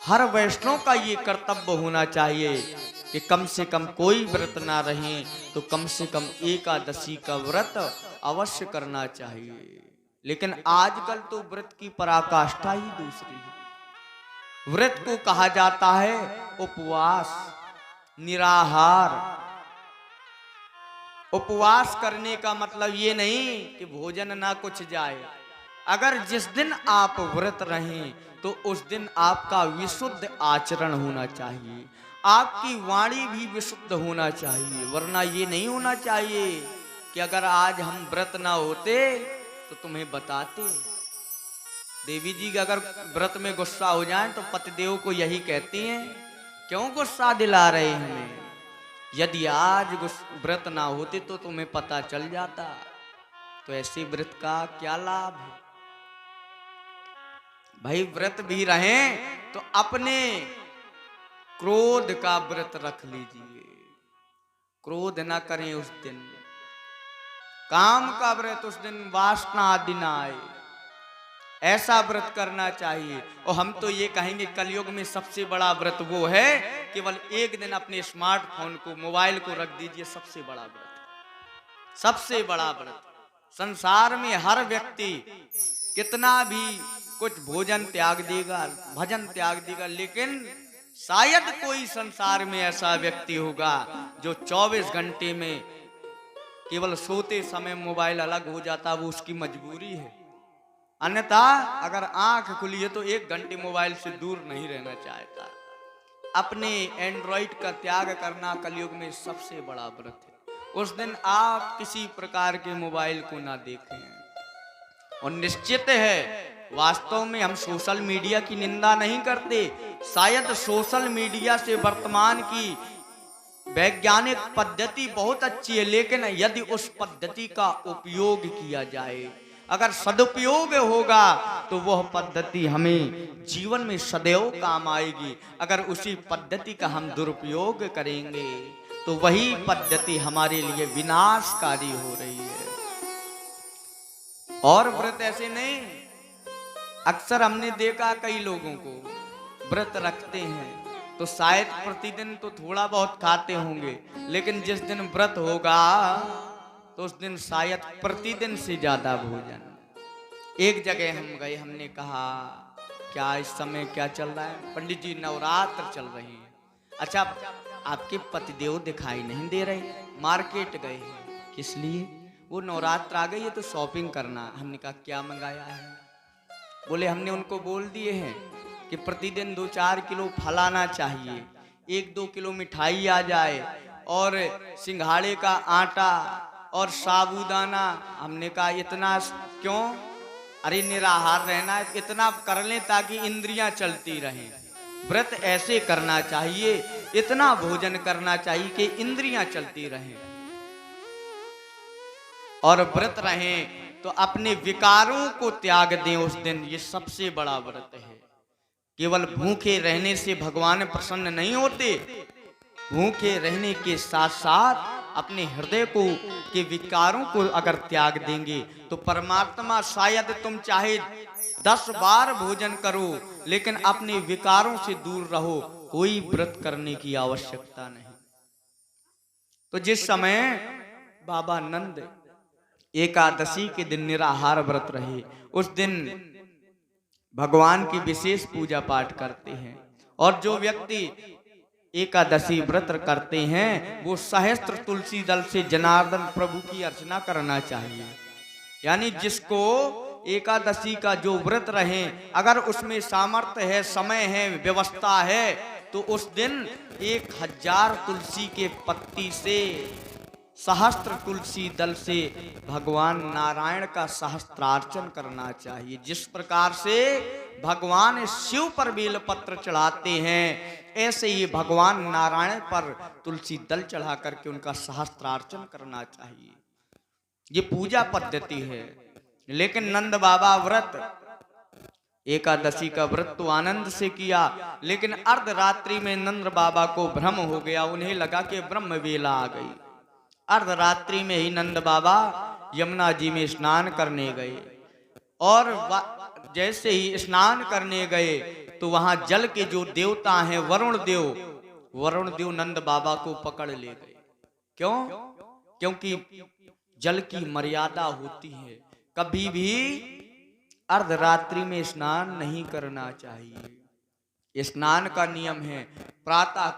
हर वैष्णव का ये कर्तव्य होना चाहिए कि कम से कम कोई व्रत ना रहे तो कम से कम एकादशी का व्रत अवश्य करना चाहिए। लेकिन आजकल तो व्रत की पराकाष्ठा ही दूसरी है। व्रत को कहा जाता है उपवास, निराहार। उपवास करने का मतलब ये नहीं कि भोजन ना कुछ जाए। अगर जिस दिन आप व्रत रहें तो उस दिन आपका विशुद्ध आचरण होना चाहिए, आपकी वाणी भी विशुद्ध होना चाहिए। वरना ये नहीं होना चाहिए कि अगर आज हम व्रत ना होते तो तुम्हें बताते। देवी जी अगर व्रत में गुस्सा हो जाए तो पतिदेव को यही कहती हैं, क्यों गुस्सा दिला रहे हमें? यदि आज व्रत ना होते तो तुम्हें पता चल जाता। तो ऐसे व्रत का क्या लाभ है? भाई व्रत भी रहें तो अपने क्रोध का व्रत रख लीजिए। क्रोध ना करें उस दिन, काम का व्रत उस दिन वासना आदि ना आए, ऐसा व्रत करना चाहिए। और हम तो ये कहेंगे कलयुग में सबसे बड़ा व्रत वो है, केवल एक दिन अपने स्मार्टफोन को, मोबाइल को रख दीजिए। सबसे बड़ा व्रत, सबसे बड़ा व्रत। संसार में हर व्यक्ति कितना भी कुछ भोजन त्याग देगा, भजन त्याग देगा, लेकिन शायद कोई संसार में ऐसा व्यक्ति होगा जो 24 घंटे में केवल सोते समय मोबाइल अलग हो जाता, वो उसकी मजबूरी है। अन्यथा अगर आंख खुली है तो 1 घंटे मोबाइल से दूर नहीं रहना चाहता। अपने एंड्रॉइड का त्याग करना कलयुग में सबसे बड़ा व्रत है। उस दिन आप किसी प्रकार के मोबाइल को ना देखें। और निश्चित है, वास्तव में हम सोशल मीडिया की निंदा नहीं करते। शायद सोशल मीडिया से वर्तमान की वैज्ञानिक पद्धति बहुत अच्छी है, लेकिन यदि उस पद्धति का उपयोग किया जाए, अगर सदुपयोग होगा तो वह पद्धति हमें जीवन में सदैव काम आएगी। अगर उसी पद्धति का हम दुरुपयोग करेंगे तो वही पद्धति हमारे लिए विनाशकारी हो रही है। और व्रत ऐसे नहीं, अक्सर हमने देखा कई लोगों को व्रत रखते हैं तो शायद प्रतिदिन तो थोड़ा बहुत खाते होंगे, लेकिन जिस दिन व्रत होगा तो उस दिन शायद प्रतिदिन से ज्यादा भोजन। एक जगह हम गए, हमने कहा क्या इस समय क्या चल रहा है? पंडित जी नवरात्र चल रही है। अच्छा, आपके पतिदेव दिखाई नहीं दे रहे? मार्केट गए हैं। किस लिए? वो नवरात्र आ गई है तो शॉपिंग करना। हमने कहा क्या मंगाया है? बोले हमने उनको बोल दिए हैं कि प्रतिदिन 2-4 किलो फल आना चाहिए, 1-2 किलो मिठाई आ जाए, और सिंघाड़े का आटा और साबूदाना। हमने कहा इतना क्यों? अरे निराहार रहना है, इतना कर लें ताकि इंद्रियां चलती रहें। व्रत ऐसे करना चाहिए, इतना भोजन करना चाहिए कि इंद्रियां चलती रहें। और व्रत रहें तो अपने विकारों को त्याग दें उस दिन। ये सबसे बड़ा व्रत है। केवल भूखे रहने से भगवान प्रसन्न नहीं होते। भूखे रहने के साथ साथ अपने हृदय को के विकारों को अगर त्याग देंगे तो परमात्मा, शायद तुम चाहे 10 बार भोजन करो लेकिन अपने विकारों से दूर रहो, कोई व्रत करने की आवश्यकता नहीं। तो जिस समय बाबा नंद एकादशी के दिन निराहार व्रत रहे, उस दिन भगवान की विशेष पूजा पाठ करते हैं। और जो व्यक्ति एकादशी व्रत करते हैं वो सहस्त्र तुलसी दल से जनार्दन प्रभु की अर्चना करना चाहिए। यानी जिसको एकादशी का जो व्रत रहे, अगर उसमें सामर्थ्य है, समय है, व्यवस्था है, तो उस दिन 1000 तुलसी के पत्ती से, सहस्त्र तुलसी दल से भगवान नारायण का सहस्त्रार्चन करना चाहिए। जिस प्रकार से भगवान शिव पर बेलपत्र चढ़ाते हैं, ऐसे ही भगवान नारायण पर तुलसी दल चढ़ा करके उनका सहस्त्रार्चन करना चाहिए। ये पूजा पद्धति है। लेकिन नंद बाबा व्रत, एकादशी का व्रत तो आनंद से किया, लेकिन अर्धरात्रि में नंद बाबा को भ्रम हो गया। उन्हें लगा कि ब्रह्म वेला आ गई। अर्धरात्रि में ही नंद बाबा यमुना जी में स्नान करने गए, और जैसे ही स्नान करने गए तो वहां जल के जो देवता हैं वरुण देव नंद बाबा को पकड़ ले गए। क्यों? क्योंकि जल की मर्यादा होती है, कभी भी अर्धरात्रि में स्नान नहीं करना चाहिए। स्नान का नियम है प्रातः काल